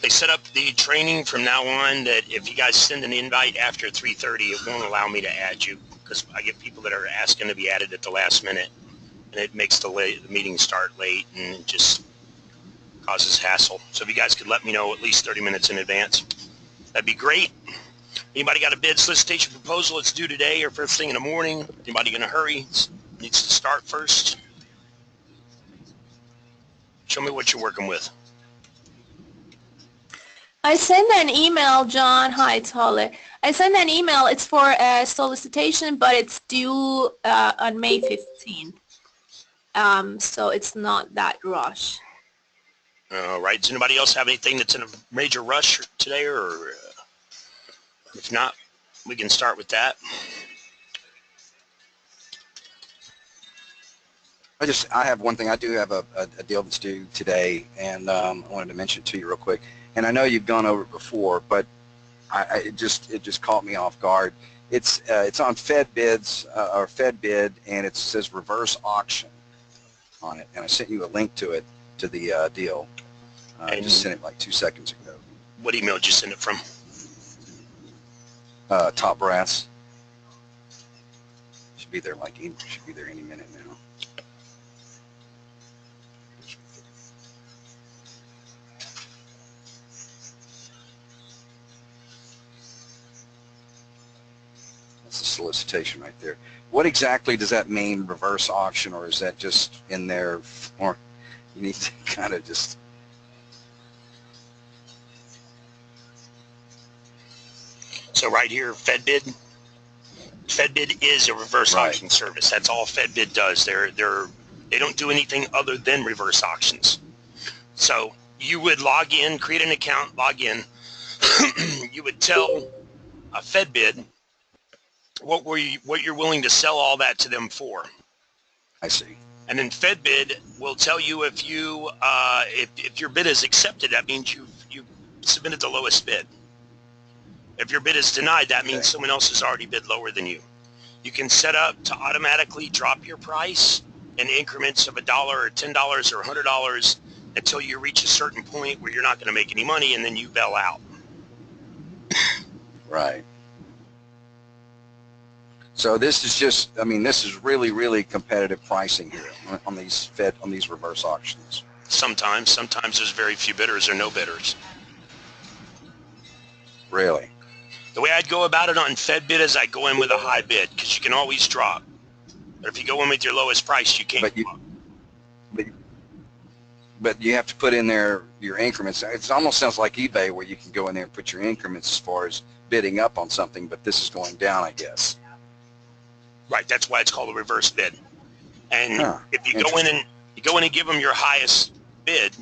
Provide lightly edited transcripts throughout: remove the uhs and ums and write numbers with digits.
They set up the training from now on that if you guys send an invite after 3:30, it won't allow me to add you because I get people that are asking to be added at the last minute, and it makes the meeting start late and it just causes hassle. So if you guys could let me know at least 30 minutes in advance, that'd be great. Anybody got a bid solicitation proposal that's due today or first thing in the morning? Anybody in a hurry? Needs to start first? Show me what you're working with. I sent an email, John. Hi, it's Holly. I sent an email. It's for a solicitation, but it's due on May 15th. So it's not that rush. All right. Does anybody else have anything that's in a major rush today, or if not, we can start with that. I have one thing. I do have a deal that's due today, and I wanted to mention it to you real quick. And I know you've gone over it before, but it just caught me off guard. It's on vetbiz or vetbid, and it says reverse auction on it. And I sent you a link to it, to the deal. I just sent it like 2 seconds ago. What email did you send it from? Top brass. Should be there any minute now. That's the solicitation right there. What exactly does that mean, reverse auction, or is that just in there, or you need to kind of just... So right here, vetbid. Vetbid is a reverse auction service. That's all vetbid does. They don't do anything other than reverse auctions. So you would log in, create an account, log in. You would tell a vetbid what you're willing to sell all that to them for. I see. And then vetbid will tell you if your bid is accepted, that means you submitted the lowest bid. If your bid is denied, that means someone else has already bid lower than you. You can set up to automatically drop your price in increments of $1 or $10 or $100 until you reach a certain point where you're not going to make any money, and then you bail out. Right. So this is just, I mean, this is really, really competitive pricing here on these reverse auctions. Sometimes there's very few bidders or no bidders. Really? The way I'd go about it on vetbid is I go in with a high bid because you can always drop. But if you go in with your lowest price, you can't. But you have to put in there your increments. It almost sounds like eBay where you can go in there and put your increments as far as bidding up on something, but this is going down, I guess. Right. That's why it's called a reverse bid. And if you go in and give them your highest bid,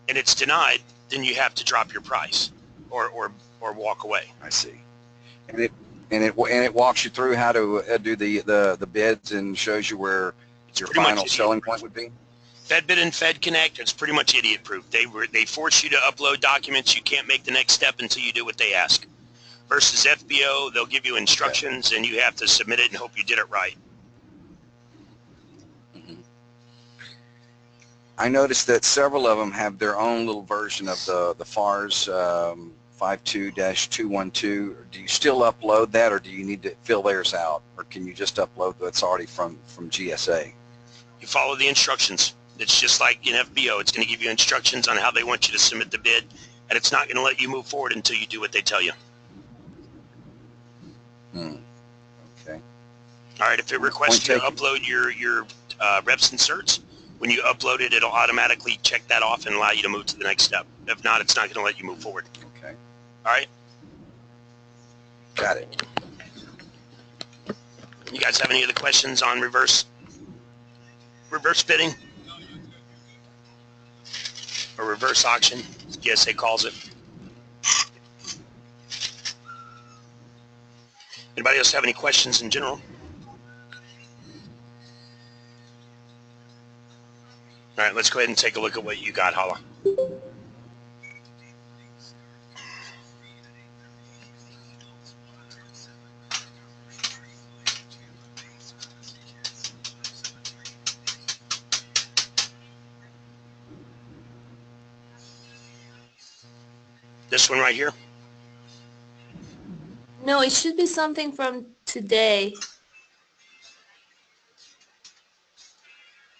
and it's denied, then you have to drop your price or walk away. I see. And it walks you through how to do the bids and shows you where your final selling point would be. Vetbid and FedConnect, it's pretty much idiot proof. They force you to upload documents. You can't make the next step until you do what they ask. Versus FBO, they'll give you instructions and you have to submit it and hope you did it right. I noticed that several of them have their own little version of the FARS 52-212. Do you still upload that, or do you need to fill theirs out, or can you just upload what's already from G.S.A? You follow the instructions. It's just like in FBO. It's going to give you instructions on how they want you to submit the bid, and it's not going to let you move forward until you do what they tell you. Okay. All right. If it requests you to upload your reps and certs, when you upload it, it'll automatically check that off and allow you to move to the next step. If not, it's not going to let you move forward. Okay. All right. Got it. You guys have any other questions on reverse bidding or reverse auction, as G.S.A calls it? Anybody else have any questions in general? All right, let's go ahead and take a look at what you got, Hala. This one right here? No, it should be something from today.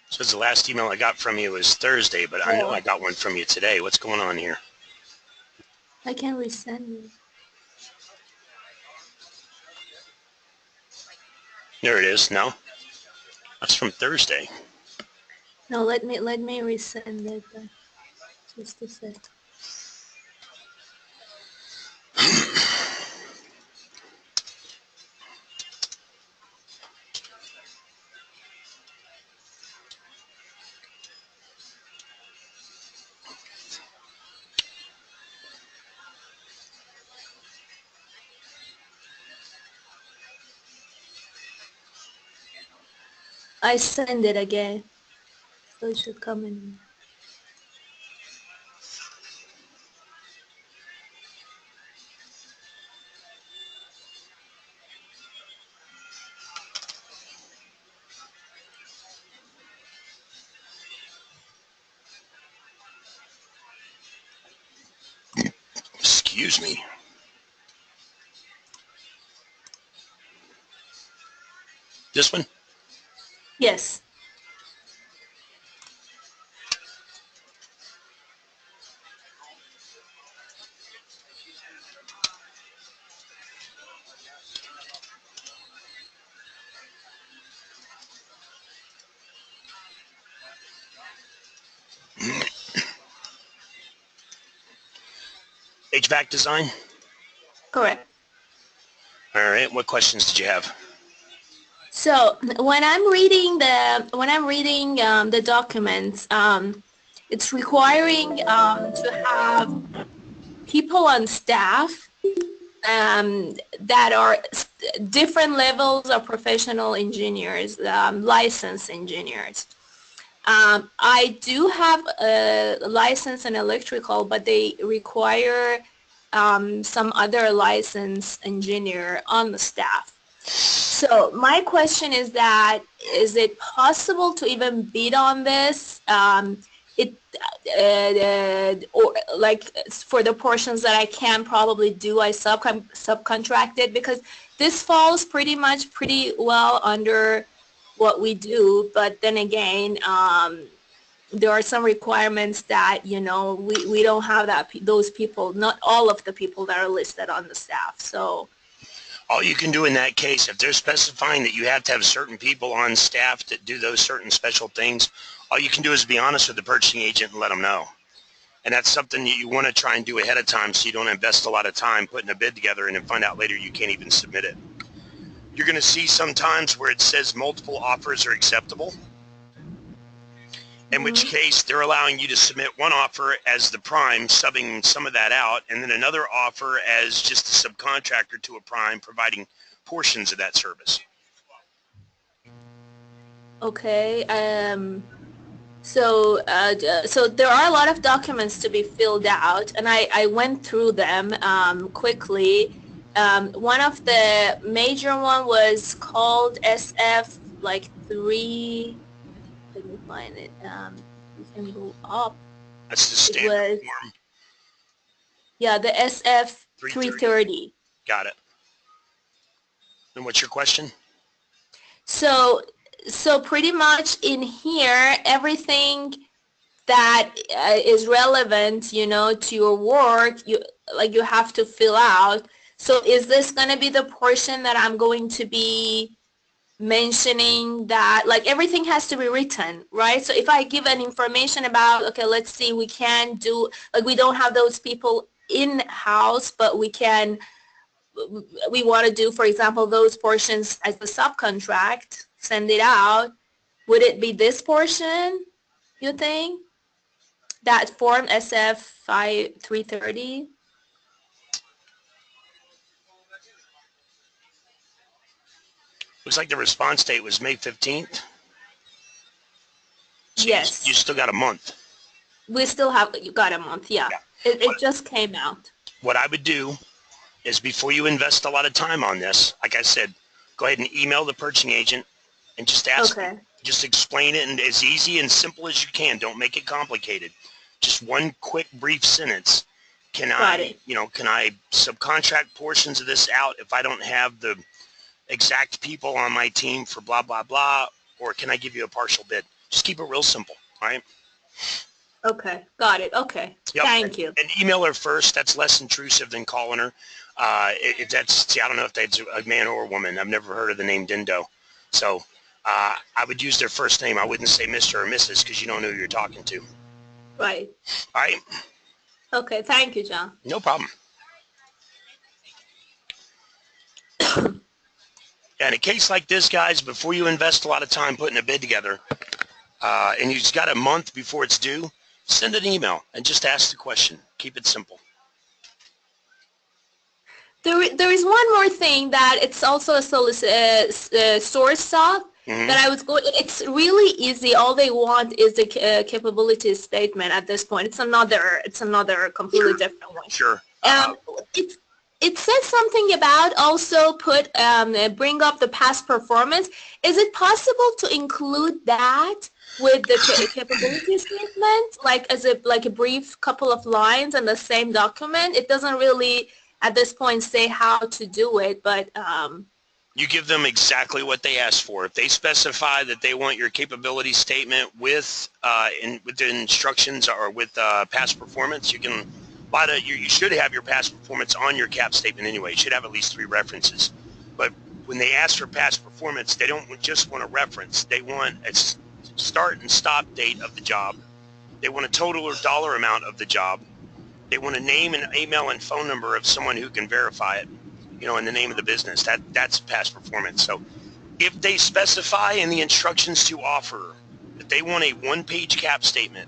Says the last email I got from you was Thursday, but I know I got one from you today. What's going on here? I can resend it. There it is. No, that's from Thursday. No, let me resend it. Just a sec. I send it again, so it should come in. Excuse me. This one? Yes. HVAC design? Correct. All right. What questions did you have? So when I'm reading the documents, it's requiring to have people on staff that are different levels of professional engineers, licensed engineers. I do have a license in electrical, but they require some other licensed engineer on the staff. So my question is that, is it possible to even bid on this? Or like for the portions that I can probably do, I subcontracted, because this falls pretty well under what we do. But then again, there are some requirements that, you know, we don't have those people, not all of the people that are listed on the staff. So all you can do in that case, if they're specifying that you have to have certain people on staff that do those certain special things, all you can do is be honest with the purchasing agent and let them know. And that's something that you want to try and do ahead of time, so you don't invest a lot of time putting a bid together and then find out later you can't even submit it. You're going to see sometimes where it says multiple offers are acceptable, in which case they're allowing you to submit one offer as the prime, subbing some of that out, and then another offer as just a subcontractor to a prime, providing portions of that service. okay. So there are a lot of documents to be filled out, and I went through them quickly. One of the major one was called SF like 3. Let me find it. You can go up. That's the standard form. Yeah, the SF 330. Got it. And what's your question? So pretty much in here, everything that is relevant, you know, to your work, you have to fill out. So is this going to be the portion that I'm going to be mentioning, that like everything has to be written, right? So if I give an information about, okay, let's see, we can do, like, we don't have those people in-house, but we want to do, for example, those portions as a subcontract, send it out. Would it be this portion, you think? That form SF 330? Looks like the response date was May 15th. So Yes. You still got a month. We still got a month, yeah. It just came out. What I would do is, before you invest a lot of time on this, like I said, go ahead and email the purchasing agent and just ask, just explain it in as easy and simple as you can. Don't make it complicated. Just one quick, brief sentence. Can Got I, it. can I subcontract portions of this out if I don't have the exact people on my team for blah, blah, blah, or can I give you a partial bid? Just keep it real simple, all right? Okay. Got it. Okay. Yep. Thank you. And email her first. That's less intrusive than calling her. If that's, see, I don't know if that's a man or a woman. I've never heard of the name Dindo. So I would use their first name. I wouldn't say Mr. or Mrs. because you don't know who you're talking to. Right. All right? Okay. Thank you, John. No problem. In a case like this, guys, before you invest a lot of time putting a bid together, and you've got a month before it's due, send an email and just ask the question. Keep it simple. There is one more thing that it's also a source soft that I was going. It's really easy. All they want is the capability statement at this point. It's another completely different one. Sure. It says something about also bring up the past performance. Is it possible to include that with the capability statement, like as a brief couple of lines in the same document? It doesn't really at this point say how to do it, but you give them exactly what they asked for. If they specify that they want your capability statement with the instructions or with past performance, you can. You should have your past performance on your cap statement anyway. You should have at least 3 references. But when they ask for past performance, they don't just want a reference. They want a start and stop date of the job. They want a total or dollar amount of the job. They want a name and email and phone number of someone who can verify it, in the name of the business. That's past performance. So if they specify in the instructions to offer that they want a 1-page cap statement,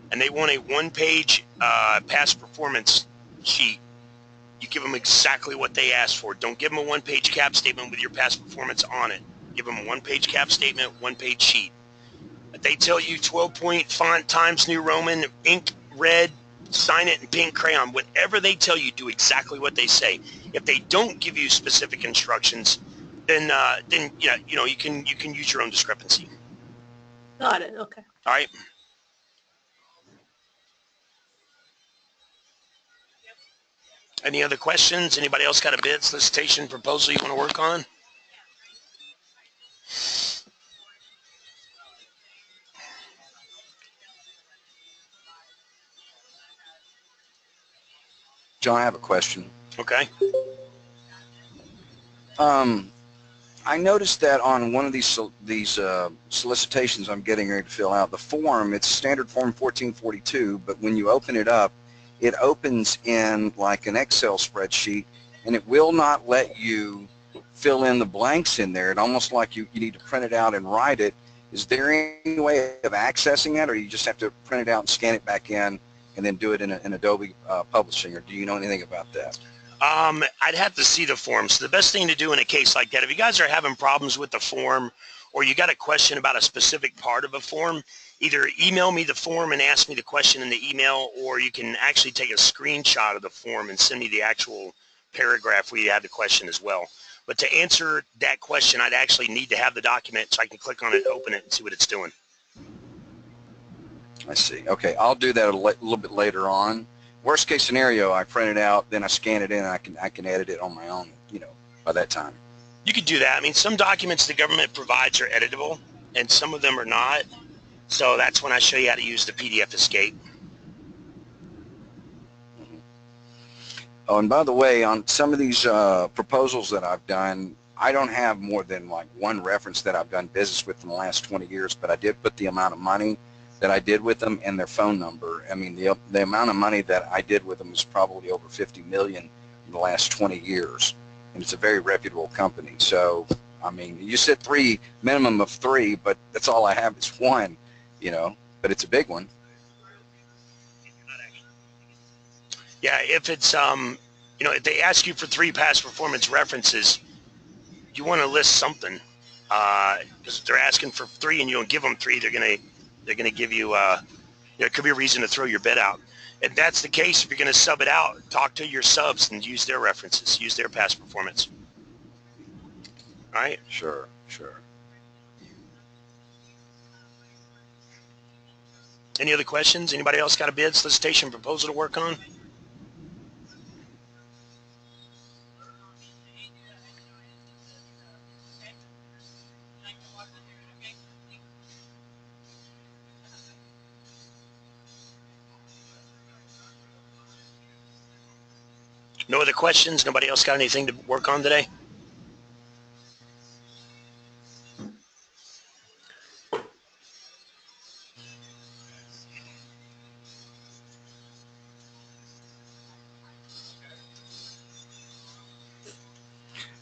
and they want a 1-page past performance sheet, you give them exactly what they asked for. Don't give them a 1-page cap statement with your past performance on it. Give them a 1-page cap statement, 1-page sheet. If they tell you 12-point font, Times New Roman, ink red, sign it in pink crayon, whatever they tell you, do exactly what they say. If they don't give you specific instructions, then you can use your own discrepancy. got it. Okay. All right. Any other questions? Anybody else got a bid, solicitation, proposal you want to work on? John, I have a question. Okay. I noticed that on one of these solicitations I'm getting ready to fill out, the form, it's standard form 1442, but when you open it up, it opens in like an Excel spreadsheet, and it will not let you fill in the blanks in there. It's almost like you need to print it out and write it. Is there any way of accessing that, or you just have to print it out and scan it back in and then do it in Adobe Publishing, or do you know anything about that? I'd have to see the form. So the best thing to do in a case like that, if you guys are having problems with the form or you got a question about a specific part of a form, either email me the form and ask me the question in the email, or you can actually take a screenshot of the form and send me the actual paragraph where you have the question as well. But to answer that question, I'd actually need to have the document so I can click on it, open it, and see what it's doing. I see. Okay, I'll do that a little bit later on. Worst case scenario, I print it out, then I scan it in, and I can edit it on my own, by that time. You could do that. I mean, some documents the government provides are editable, and some of them are not. So that's when I show you how to use the PDF Escape. Oh, and by the way, on some of these proposals that I've done, I don't have more than like 1 reference that I've done business with in the last 20 years, but I did put the amount of money that I did with them and their phone number. I mean, the amount of money that I did with them is probably over 50 million in the last 20 years, and it's a very reputable company. So, I mean, you said 3, minimum of 3, but that's all I have is 1, but it's a big one. Yeah, if it's, if they ask you for 3 past performance references, you want to list something, because if they're asking for 3 and you don't give them 3, they're gonna give you, there could be a reason to throw your bid out. If that's the case, if you're gonna sub it out, talk to your subs and use their references, use their past performance. All right? Sure. Any other questions? Anybody else got a bid, solicitation, proposal to work on? No other questions? Nobody else got anything to work on today?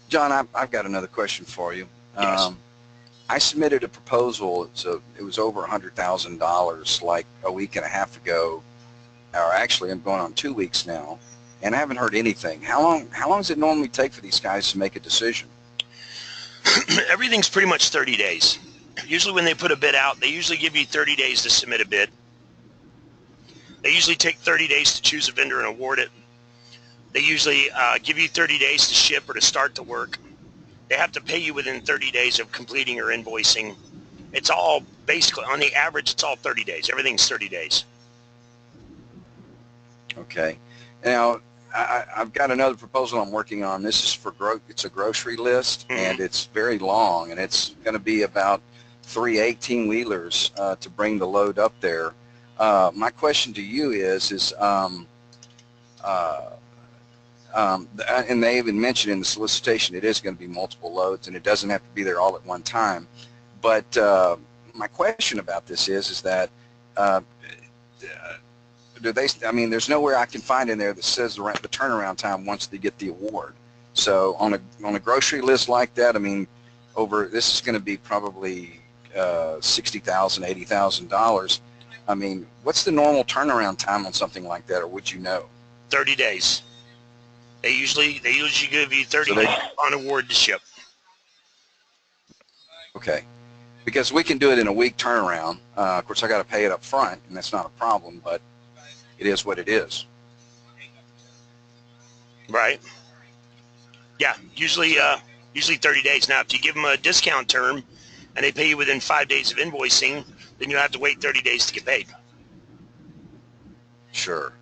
John, I've got another question for you. Yes. I submitted a proposal, so it was over $100,000 like a week and a half ago, or actually I'm going on 2 weeks now, and I haven't heard anything. How long does it normally take for these guys to make a decision? Everything's pretty much 30 days. Usually when they put a bid out, they usually give you 30 days to submit a bid. They usually take 30 days to choose a vendor and award it. They usually give you 30 days to ship or to start the work. They have to pay you within 30 days of completing your invoicing. It's all basically, on the average, it's all 30 days. Everything's 30 days. Okay. Now, I've got another proposal I'm working on. This is for it's a grocery list, and it's very long, and it's going to be about 3 18-wheelers to bring the load up there. My question to you is and they even mentioned in the solicitation it is going to be multiple loads, and it doesn't have to be there all at one time. But my question about this is that do they? I mean, there's nowhere I can find in there that says the turnaround time once they get the award. So on a grocery list like that, I mean, this is going to be probably $60,000, $80,000. I mean, what's the normal turnaround time on something like that, or would you know? 30 days. They usually give you 30 days on award to ship. Okay, because we can do it in a week turnaround. Of course, I got to pay it up front, and that's not a problem, but it is what it is. Right. Yeah, usually 30 days. Now, if you give them a discount term and they pay you within 5 days of invoicing, then you have to wait 30 days to get paid. Sure.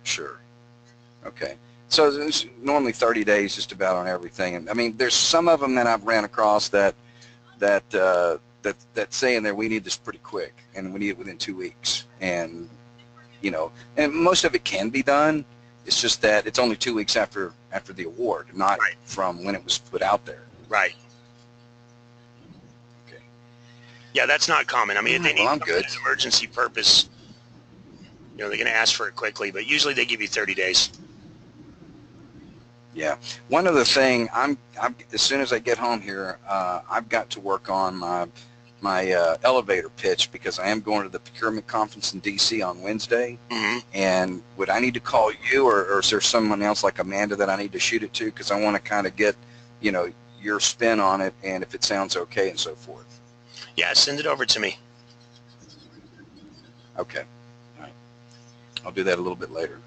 Okay. So there's normally 30 days just about on everything. And I mean, there's some of them that I've ran across that say in there, we need this pretty quick, and we need it within 2 weeks. And, you know, and most of it can be done. It's just that it's only 2 weeks after the award, not from when it was put out there. Right. Okay. Yeah, that's not common. I mean, if they need I'm good. an emergency purpose, you know, they're going to ask for it quickly, but usually they give you 30 days. Yeah. One other thing, I'm as soon as I get home here, I've got to work on my elevator pitch, because I am going to the procurement conference in D.C. on Wednesday. And would I need to call you, or is there someone else like Amanda that I need to shoot it to? Because I want to kind of get, you know, your spin on it, and if it sounds okay and so forth. Yeah, send it over to me. Okay. All right. I'll do that a little bit later.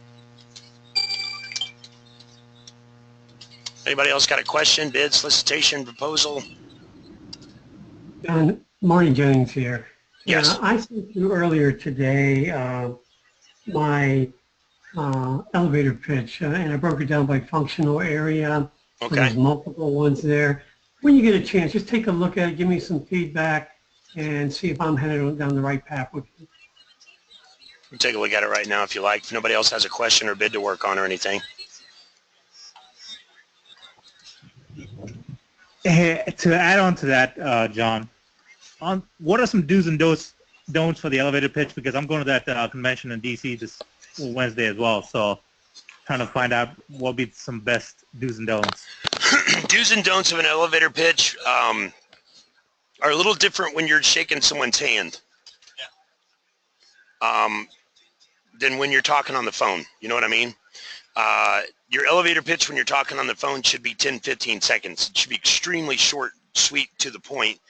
Anybody else got a question, bid, solicitation, proposal? Marty Jones here. Yes. I sent you earlier today my elevator pitch, and I broke it down by functional area. Okay. There's multiple ones there. When you get a chance, just take a look at it, give me some feedback, and see if I'm headed down the right path with you. We'll take a look at it right now if you like. If nobody else has a question or bid to work on or anything. Hey, to add on to that, John, what are some do's and don'ts for the elevator pitch? Because I'm going to that convention in D.C. this Wednesday as well, so trying to find out what would be some best do's and don'ts. Do's and don'ts of an elevator pitch are a little different when you're shaking someone's hand than when you're talking on the phone. You know what I mean? Your elevator pitch when you're talking on the phone should be 10-15 seconds. It should be extremely short, sweet, to the point,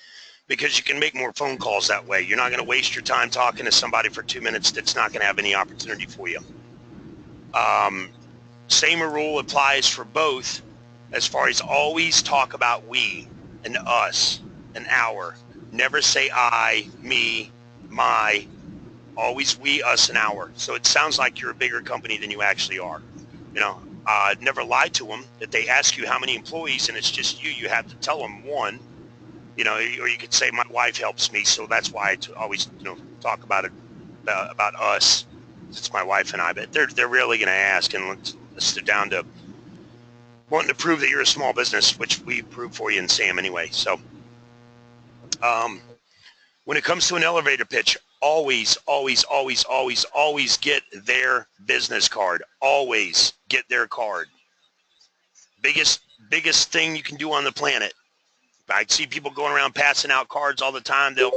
because you can make more phone calls that way. You're not going to waste your time talking to somebody for 2 minutes that's not going to have any opportunity for you. Same rule applies for both, as far as always talk about we and us and our. Never say I, me, my. Always we, us, and our. So it sounds like you're a bigger company than you actually are. You know, never lie to them. If they ask you how many employees and it's just you have to tell them one. You know, or you could say my wife helps me, so that's why I always, you know, talk about it about us. It's my wife and I, but they're really going to ask, and let's sit down to wanting to prove that you're a small business, which we prove for you in SAM anyway. So when it comes to an elevator pitch, always, always, always, always, always get their business card. Always get their card. Biggest thing you can do on the planet. I see people going around passing out cards all the time. They'll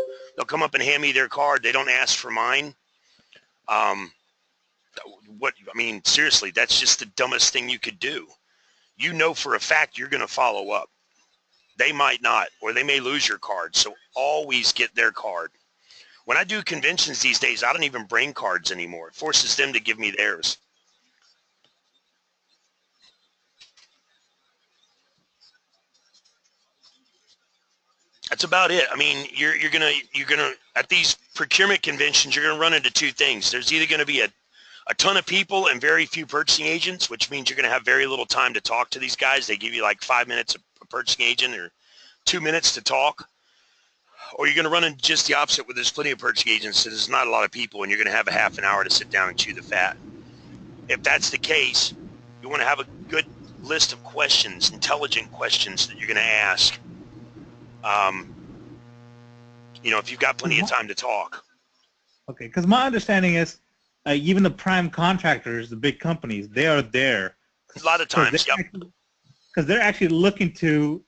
come up and hand me their card. They don't ask for mine. Seriously, that's just the dumbest thing you could do. You know for a fact you're going to follow up. They might not, or they may lose your card. So always get their card. When I do conventions these days, I don't even bring cards anymore. It forces them to give me theirs. That's about it. I mean, you're gonna at these procurement conventions, you're gonna run into two things. There's either gonna be a ton of people and very few purchasing agents, which means you're gonna have very little time to talk to these guys. They give you like 5 minutes a purchasing agent or 2 minutes to talk. Or you're gonna run into just the opposite, where there's plenty of purchasing agents, so there's not a lot of people, and you're gonna have a half an hour to sit down and chew the fat. If that's the case, you want to have a good list of questions, intelligent questions that you're gonna ask. If you've got plenty of time to talk. Okay, because my understanding is even the prime contractors, the big companies, they are there. A lot of times, yep. Because they're actually looking to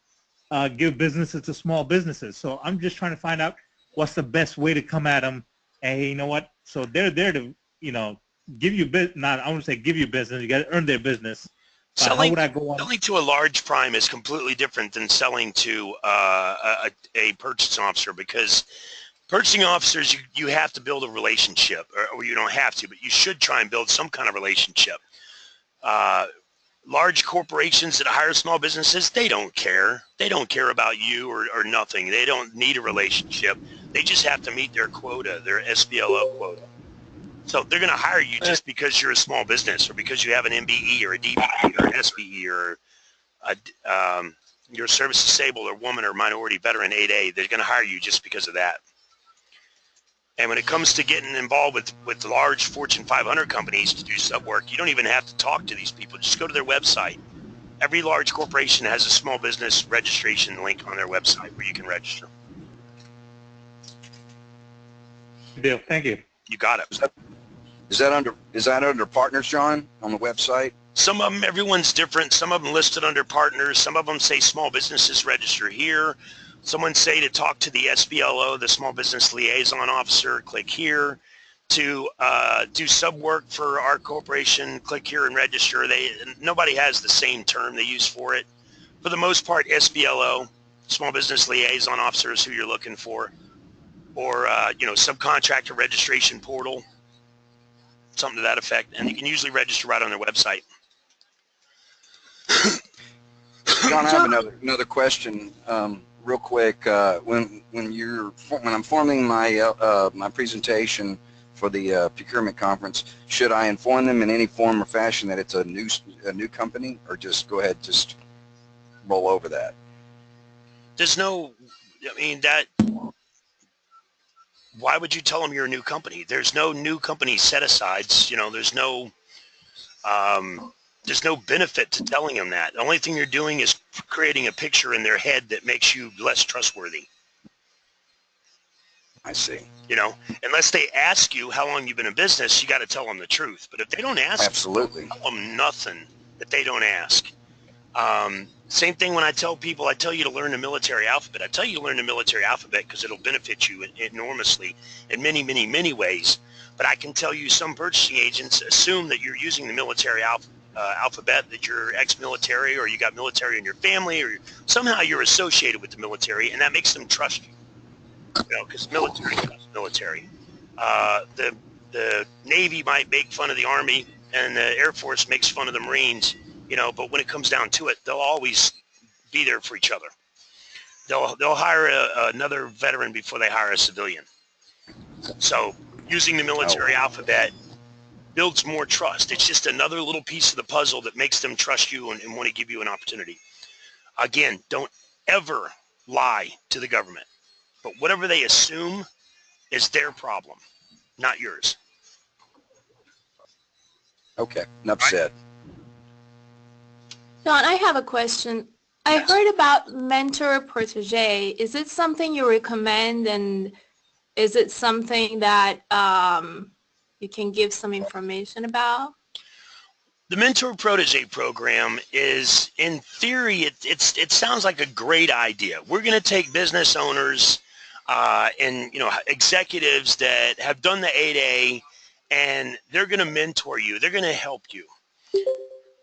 give businesses to small businesses. So I'm just trying to find out what's the best way to come at them. Hey, you know what? So they're there to, give you business. I wouldn't say give you business. You got to earn their business. Selling to a large prime is completely different than selling to a purchasing officer, because purchasing officers, you have to build a relationship, or you don't have to, but you should try and build some kind of relationship. Large corporations that hire small businesses, they don't care. They don't care about you or nothing. They don't need a relationship. They just have to meet their quota, their SBLO quota. So they're going to hire you just because you're a small business, or because you have an MBE or a DBE or an SBE, or you're service disabled or woman or minority veteran 8A. They're going to hire you just because of that. And when it comes to getting involved with large Fortune 500 companies to do sub work, you don't even have to talk to these people. Just go to their website. Every large corporation has a small business registration link on their website where you can register. Good deal. Thank you. You got it. Is that under partners, John, on the website? Some of them, everyone's different. Some of them listed under partners. Some of them say small businesses register here. Someone say to talk to the SBLO, the Small Business Liaison Officer, click here. To do sub work for our corporation, click here and register. Nobody has the same term they use for it. For the most part, SBLO, Small Business Liaison Officer, is who you're looking for. Or, subcontractor registration portal, something to that effect. And you can usually register right on their website. John, I have another question, real quick. When I'm forming my presentation for the procurement conference, should I inform them in any form or fashion that it's a new company, or just go ahead, just roll over that? There's no, why would you tell them you're a new company? There's no new company set-asides. There's no benefit to telling them that. The only thing you're doing is creating a picture in their head that makes you less trustworthy. I see. Unless they ask you how long you've been in business, you got to tell them the truth. But if they don't ask, absolutely, tell them nothing that they don't ask. Same thing when I tell people, I tell you to learn the military alphabet. I tell you to learn the military alphabet because it'll benefit you enormously in many, many, many ways. But I can tell you some purchasing agents assume that you're using the military alphabet, that you're ex-military, or you got military in your family, or somehow you're associated with the military, and that makes them trust you. Because military is military. The Navy might make fun of the Army, and the Air Force makes fun of the Marines. But when it comes down to it, they'll always be there for each other. They'll hire another veteran before they hire a civilian. So using the military alphabet builds more trust. It's just another little piece of the puzzle that makes them trust you and want to give you an opportunity. Again, don't ever lie to the government. But whatever they assume is their problem, not yours. Okay, enough said. John, I have a question. I Yes. heard about mentor protege. Is it something you recommend, and is it something that you can give some information about? The mentor protege program is, in theory, it sounds like a great idea. We're going to take business owners and executives that have done the 8A, and they're going to mentor you. They're going to help you.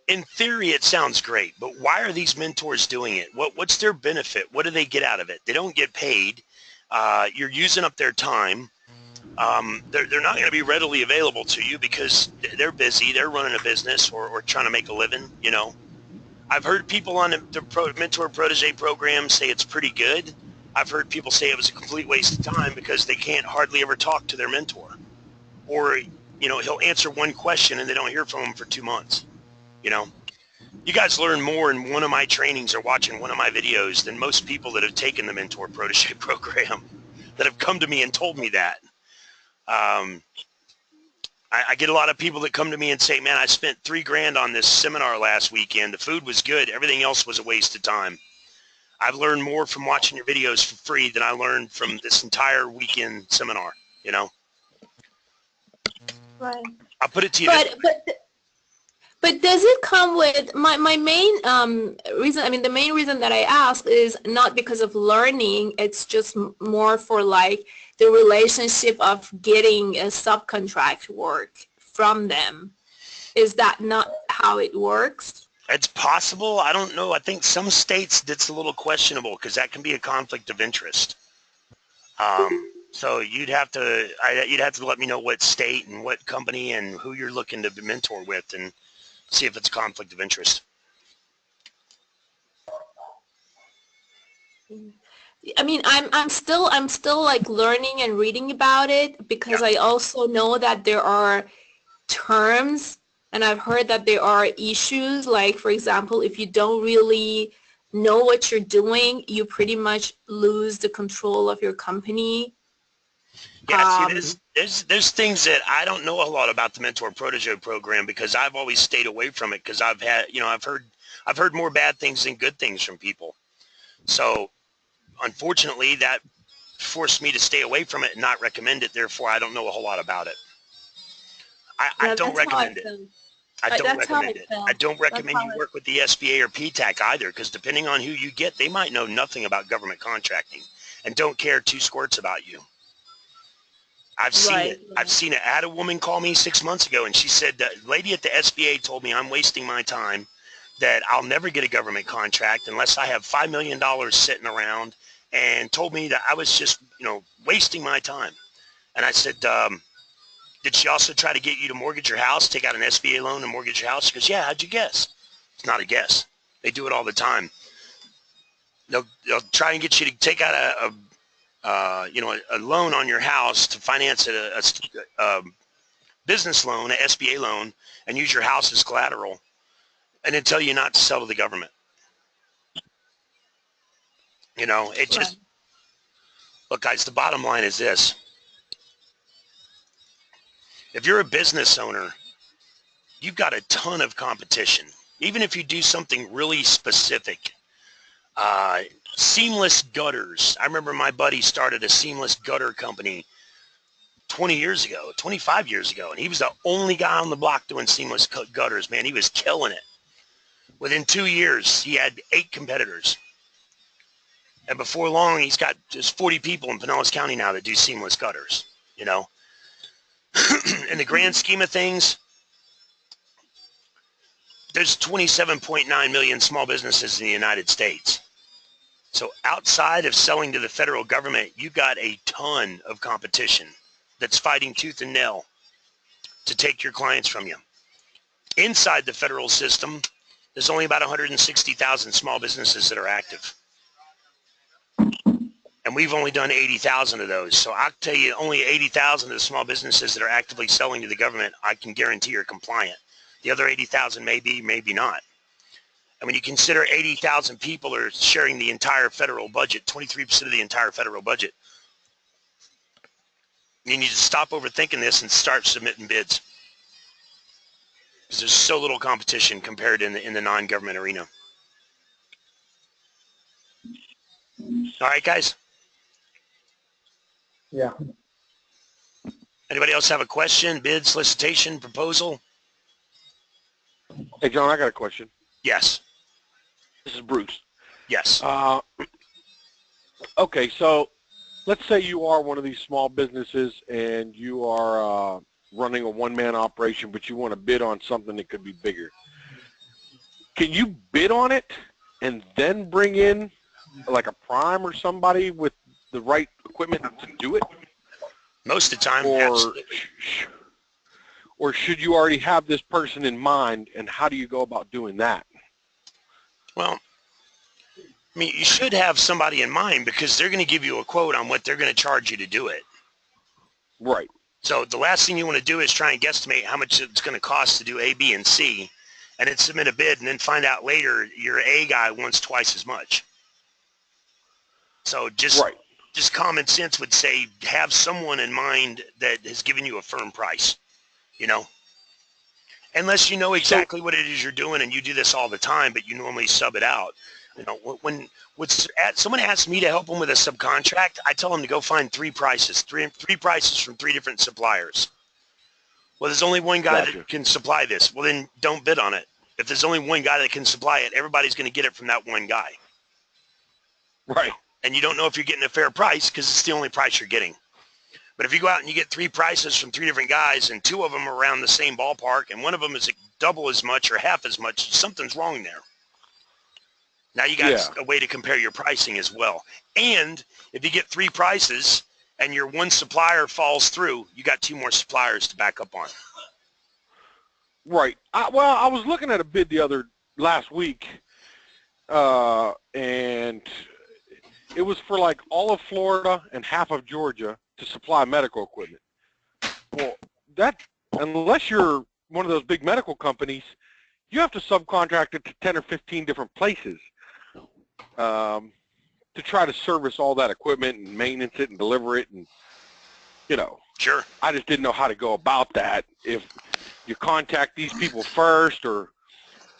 In theory, it sounds great, but why are these mentors doing it? What's their benefit? What do they get out of it? They don't get paid. You're using up their time. They're not going to be readily available to you because they're busy. They're running a business or trying to make a living. I've heard people on the mentor protege program say it's pretty good. I've heard people say it was a complete waste of time because they can't hardly ever talk to their mentor, or he'll answer one question and they don't hear from him for 2 months. You guys learn more in one of my trainings or watching one of my videos than most people that have taken the mentor protege program that have come to me and told me that. I get a lot of people that come to me and say, man, I spent $3,000 on this seminar last weekend. The food was good. Everything else was a waste of time. I've learned more from watching your videos for free than I learned from this entire weekend seminar, Right. I'll put it to you this way. But does it come with my main reason? I mean, the main reason that I ask is not because of learning. It's just more for like the relationship of getting a subcontract work from them. Is that not how it works? It's possible. I don't know. I think some states it's a little questionable because that can be a conflict of interest. So you'd have to let me know what state and what company and who you're looking to mentor with and see if it's a conflict of interest. I mean, I'm still like learning and reading about it because I also know that there are terms, and I've heard that there are issues, like for example, if you don't really know what you're doing, you pretty much lose the control of your company. Yeah, see, there's things that I don't know a lot about the mentor protege program because I've always stayed away from it because I've heard more bad things than good things from people. So unfortunately, that forced me to stay away from it and not recommend it. Therefore, I don't know a whole lot about it. I don't recommend it. I don't recommend it. I don't recommend you work with the SBA or PTAC either because depending on who you get, they might know nothing about government contracting and don't care two squirts about you. I've seen it. I've seen it. I had a woman call me 6 months ago and she said, the lady at the SBA told me I'm wasting my time, that I'll never get a government contract unless I have $5 million sitting around, and told me that I was just, wasting my time. And I said, did she also try to get you to mortgage your house, take out an SBA loan and mortgage your house? She goes, yeah, how'd you guess? It's not a guess. They do it all the time. They'll try and get you to take out a loan on your house to finance a business loan, an SBA loan, and use your house as collateral, and then tell you not to sell to the government. It just, look, guys, the bottom line is this. If you're a business owner, you've got a ton of competition. Even if you do something really specific, seamless gutters. I remember my buddy started a seamless gutter company 20 years ago, 25 years ago, and he was the only guy on the block doing seamless gutters, man. He was killing it. Within 2 years, he had 8 competitors. And before long, he's got just 40 people in Pinellas County now that do seamless gutters, In the grand scheme of things, there's 27.9 million small businesses in the United States. So outside of selling to the federal government, you've got a ton of competition that's fighting tooth and nail to take your clients from you. Inside the federal system, there's only about 160,000 small businesses that are active. And we've only done 80,000 of those. So I'll tell you, only 80,000 of the small businesses that are actively selling to the government, I can guarantee are compliant. The other 80,000 maybe, maybe not. And when you consider 80,000 people are sharing the entire federal budget, 23% of the entire federal budget, you need to stop overthinking this and start submitting bids. because there's so little competition compared in the non-government arena. All right, guys. Yeah. Anybody else have a question, bid, solicitation, proposal? Hey, John, I got a question. Yes. This is Bruce. Yes. Okay, so let's say you are one of these small businesses and you are running a one-man operation, but you want to bid on something that could be bigger. Can you bid on it and then bring in like a prime or somebody with the right equipment to do it? Most of the time, or should you already have this person in mind, and how do you go about doing that? Well, I mean, you should have somebody in mind because they're going to give you a quote on what they're going to charge you to do it. Right. So the last thing you want to do is try and guesstimate how much it's going to cost to do A, B, and C, and then submit a bid, and then find out later your A guy wants twice as much. So just common sense would say have someone in mind that has given you a firm price, you know? Unless you know exactly what it is you're doing and you do this all the time, but you normally sub it out. You know, when someone asks me to help them with a subcontract, I tell them to go find three prices from three different suppliers. Well, there's only one guy that can supply this. Well, then don't bid on it. If there's only one guy that can supply it, everybody's going to get it from that one guy. Right. And you don't know if you're getting a fair price because it's the only price you're getting. But if you go out and you get three prices from three different guys and two of them are around the same ballpark and one of them is double as much or half as much, something's wrong there. Now you got a way to compare your pricing as well. And if you get three prices and your one supplier falls through, you got two more suppliers to back up on. Right. Well, I was looking at a bid last week, and it was for like all of Florida and half of Georgia to supply medical equipment. Well, unless you're one of those big medical companies, you have to subcontract it to 10 or 15 different places to try to service all that equipment and maintenance it and deliver it, and you know. Sure. I just didn't know how to go about that. If you contact these people first, or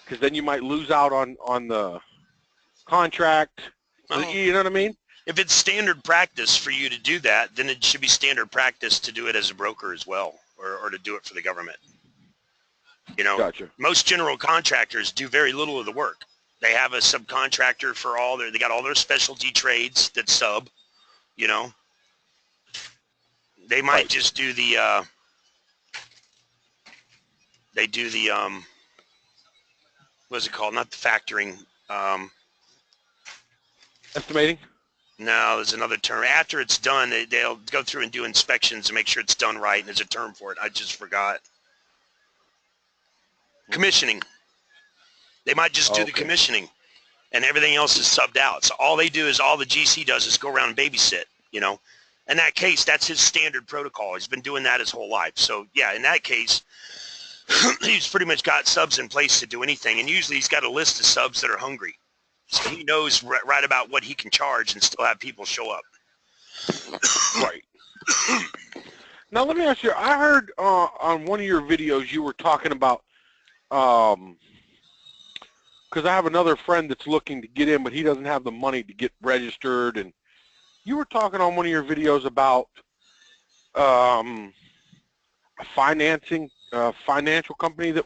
because then you might lose out on the contract. Well, you know what I mean? If it's standard practice for you to do that, then it should be standard practice to do it as a broker as well, or to do it for the government. You know, Gotcha. Most general contractors do very little of the work. They have a subcontractor for they got all their specialty trades that sub, you know. They might just do the, what's it called? Not the factoring. Estimating? No, there's another term. After it's done, they'll go through and do inspections to make sure it's done right, and there's a term for it. I just forgot. Commissioning. They might just do the commissioning, and everything else is subbed out. So all they do is, all the GC does is go around and babysit, you know. In that case, that's his standard protocol. He's been doing that his whole life. So, yeah, in that case, he's pretty much got subs in place to do anything, and usually he's got a list of subs that are hungry. So he knows right about what he can charge and still have people show up. Right. Now, let me ask you, I heard on one of your videos you were talking about, because I have another friend that's looking to get in, but he doesn't have the money to get registered, and you were talking on one of your videos about a financial company that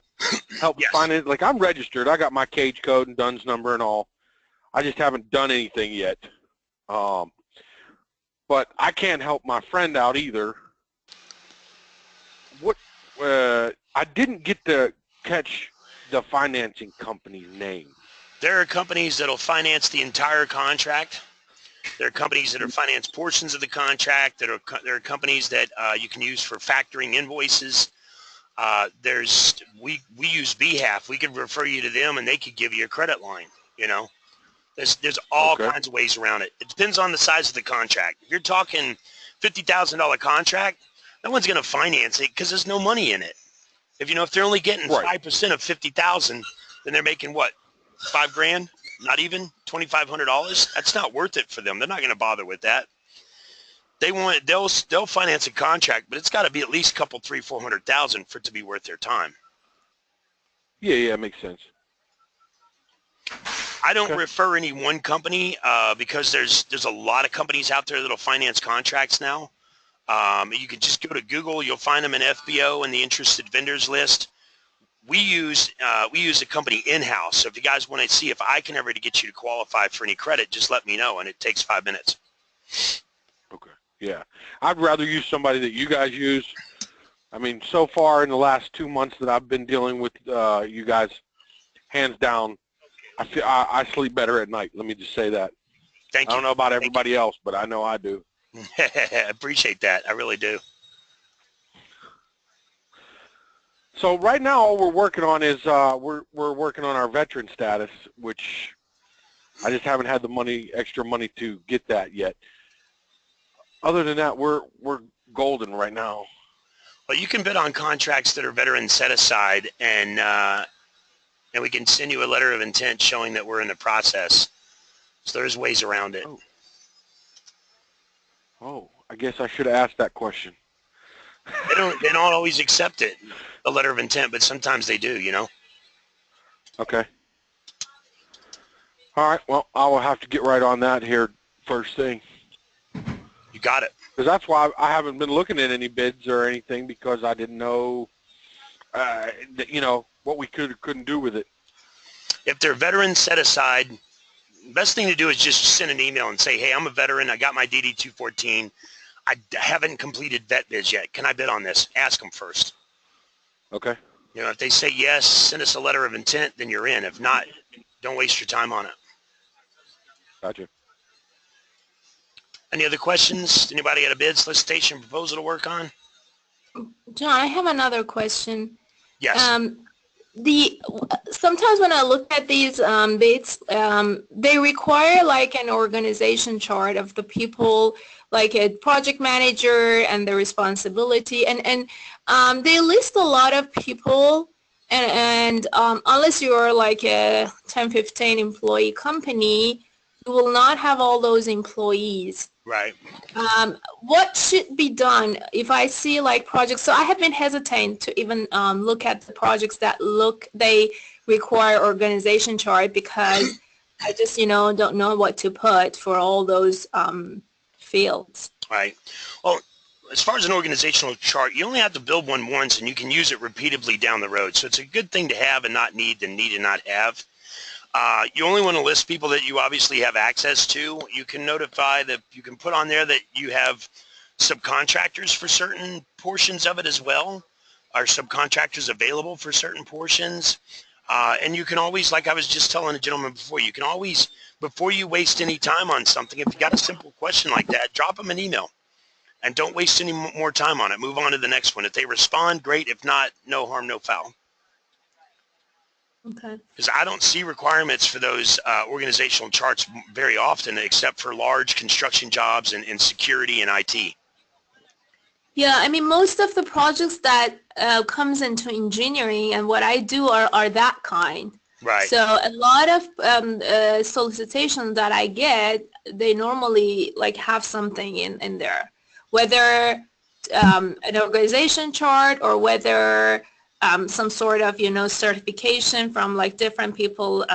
helps finance. Like, I'm registered. I got my cage code and DUNS number and all. I just haven't done anything yet. But I can't help my friend out either. I didn't get to catch the financing company's name. There are companies that will finance the entire contract. There are companies that are finance portions of the contract. There are companies that you can use for factoring invoices. We use BHAF. We could refer you to them, and they could give you a credit line. You know, there's all kinds of ways around it. It depends on the size of the contract. If you're talking $50,000 contract, no one's going to finance it because there's no money in it. If they're only getting 5% of $50,000, then they're making what, $5,000? Not even $2,500. That's not worth it for them. They're not going to bother with that. They'll finance a contract, but it's got to be at least a couple, $300,000, $400,000 for it to be worth their time. Yeah, makes sense. I don't Okay. refer any one company because there's a lot of companies out there that'll finance contracts now. You can just go to Google. You'll find them in FBO and the interested vendors list. We use a company in-house. So if you guys want to see if I can ever get you to qualify for any credit, just let me know, and it takes 5 minutes. Okay. Yeah. I'd rather use somebody that you guys use. I mean, so far in the last 2 months that I've been dealing with you guys, hands down, I sleep better at night. Let me just say that. Thank you. I don't know about everybody else, but I know I do. I appreciate that. I really do. So right now, all we're working on is we're working on our veteran status, which I just haven't had the extra money to get that yet. Other than that, we're golden right now. Well, you can bid on contracts that are veteran set aside, and we can send you a letter of intent showing that we're in the process. So there's ways around it. Oh, I guess I should have asked that question. They don't always accept it, a letter of intent, but sometimes they do, you know. Okay. All right. Well, I will have to get right on that here first thing. You got it. Because that's why I haven't been looking at any bids or anything, because I didn't know, you know, what we couldn't do with it. If they're veterans set aside, the best thing to do is just send an email and say, hey, I'm a veteran. I got my DD-214. I haven't completed VetBiz yet. Can I bid on this? Ask them first. Okay. You know, if they say yes, send us a letter of intent, then you're in. If not, don't waste your time on it. Gotcha. Any other questions? Anybody got a bid, solicitation, proposal to work on? John, I have another question. Yes. Sometimes when I look at these bids, they require like an organization chart of the people, like a project manager and the responsibility, and they list a lot of people, and unless you're like a 10-15 employee company, you will not have all those employees. Right. What should be done if I see like projects? So I have been hesitant to even look at the projects that they require organization chart, because I just, you know, don't know what to put for all those fields. Right. Well, as far as an organizational chart, you only have to build one once, and you can use it repeatedly down the road. So it's a good thing to have and not need than need and not have. You only want to list people that you obviously have access to. You can notify that you can put on there that you have subcontractors for certain portions of it as well. Are subcontractors available for certain portions? And you can always, like I was just telling a gentleman before, you can always, before you waste any time on something, if you got a simple question like that, drop them an email. And don't waste any more time on it. Move on to the next one. If they respond, great. If not, no harm, no foul. Okay. Because I don't see requirements for those organizational charts very often, except for large construction jobs and security and IT. Yeah, I mean, most of the projects that comes into engineering and what I do are that kind. Right. So a lot of solicitations that I get, they normally like have something in there, whether an organization chart or whether some sort of, you know, certification from like different people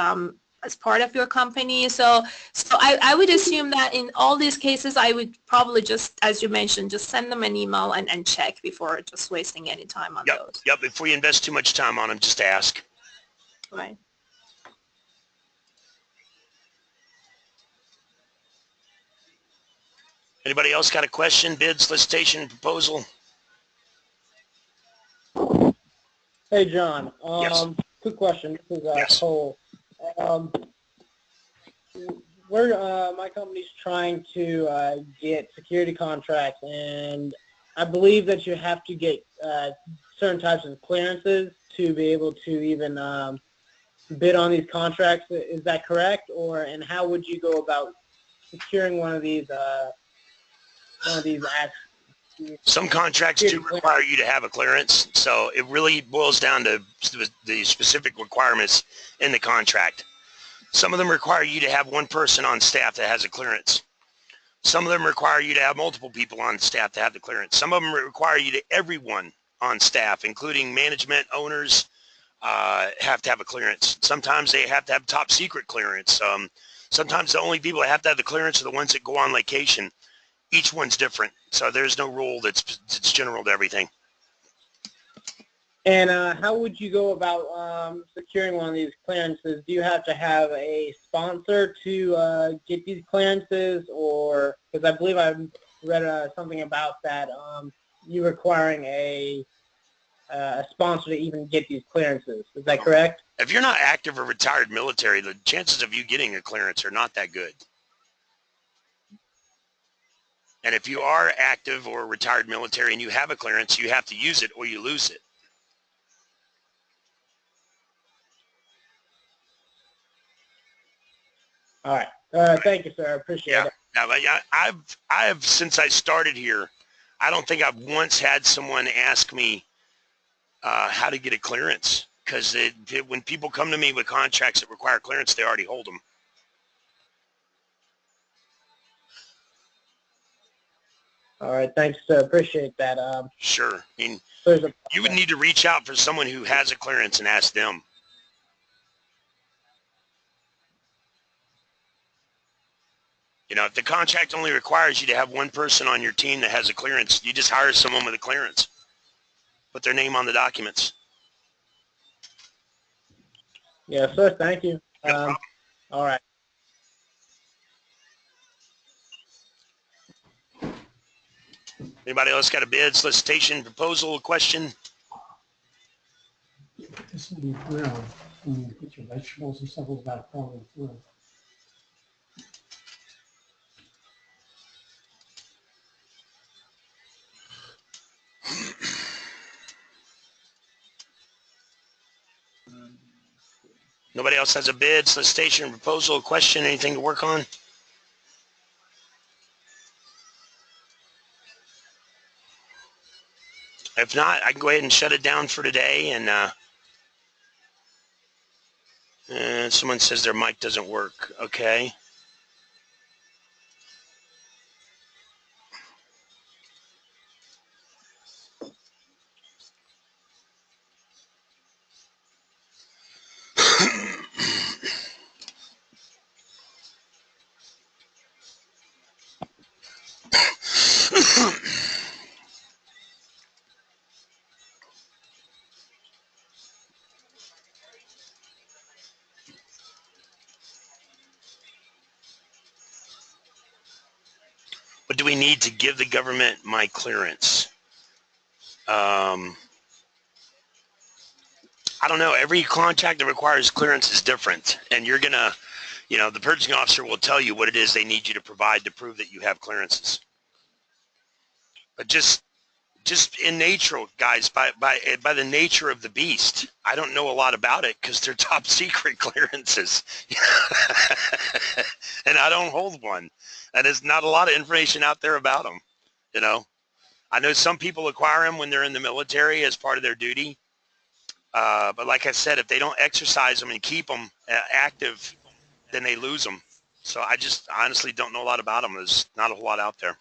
as part of your company. So I would assume that in all these cases, I would probably just, as you mentioned, just send them an email and check before just wasting any time on those. Yep. Before you invest too much time on them, just ask. Right. Anybody else got a question, bid, solicitation, proposal? Hey, John. Yes. Quick question. This is Yes. Cole. My company's trying to get security contracts, and I believe that you have to get certain types of clearances to be able to even bid on these contracts. Is that correct? And how would you go about securing one of these acts? Some contracts do require you to have a clearance, so it really boils down to the specific requirements in the contract. Some of them require you to have one person on staff that has a clearance. Some of them require you to have multiple people on staff to have the clearance. Some of them require you to everyone on staff, including management, owners, have to have a clearance. Sometimes they have to have top secret clearance. Sometimes the only people that have to have the clearance are the ones that go on location. Each one's different, so there's no rule that's general to everything. And how would you go about securing one of these clearances? Do you have to have a sponsor to get these clearances, or because I believe I read something about that, you requiring a sponsor to even get these clearances. Is that correct? If you're not active or retired military, the chances of you getting a clearance are not that good. And if you are active or retired military and you have a clearance, you have to use it or you lose it. All right. Thank you, sir. I appreciate it. Yeah, I've since I started here, I don't think I've once had someone ask me how to get a clearance, because when people come to me with contracts that require clearance, they already hold them. All right. Thanks, sir. Appreciate that. Sure. I mean, There's a you would need to reach out for someone who has a clearance and ask them. You know, if the contract only requires you to have one person on your team that has a clearance, you just hire someone with a clearance. Put their name on the documents. Yes, sir. Thank you. No problem. All right. Anybody else got a bid, solicitation, proposal, question? This will be grilled. And you put your vegetables and stuff without falling through. Nobody else has a bid, solicitation, proposal, question, anything to work on? If not, I can go ahead and shut it down for today. And someone says their mic doesn't work. Okay. What do we need to give the government my clearance? I don't know. Every contract that requires clearance is different. And you're going to, you know, the purchasing officer will tell you what it is they need you to provide to prove that you have clearances. But just in nature, guys, by the nature of the beast, I don't know a lot about it because they're top secret clearances. And I don't hold one. And there's not a lot of information out there about them, you know. I know some people acquire them when they're in the military as part of their duty. But like I said, if they don't exercise them and keep them active, then they lose them. So I just honestly don't know a lot about them. There's not a whole lot out there.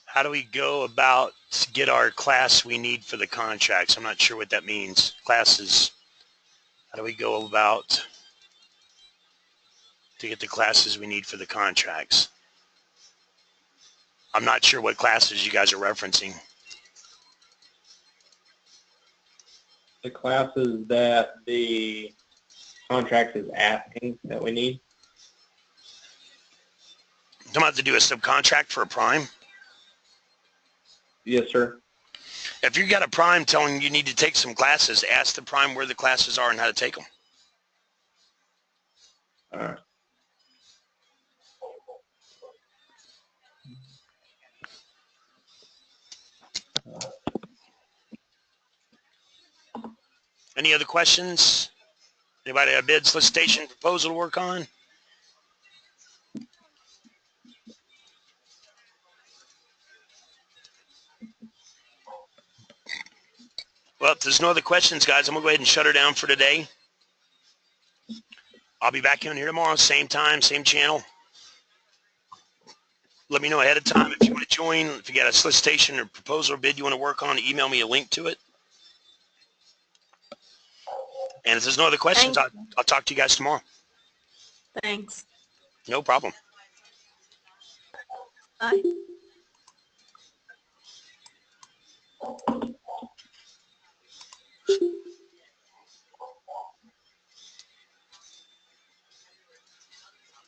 How do we go about to get our class we need for the contracts? I'm not sure what that means. Classes. How do we go about to get the classes we need for the contracts? I'm not sure what classes you guys are referencing. The classes that the contract is asking that we need. I'm about to do a subcontract for a prime. Yes, sir. If you got a prime telling you need to take some classes, ask the prime where the classes are and how to take them. All right. Any other questions? Anybody have a bid, solicitation, proposal to work on? Well, if there's no other questions, guys, I'm going to go ahead and shut her down for today. I'll be back in here tomorrow, same time, same channel. Let me know ahead of time if you want to join. If you got a solicitation or proposal or bid you want to work on, email me a link to it. And if there's no other questions, I'll talk to you guys tomorrow. Thanks. No problem. Bye.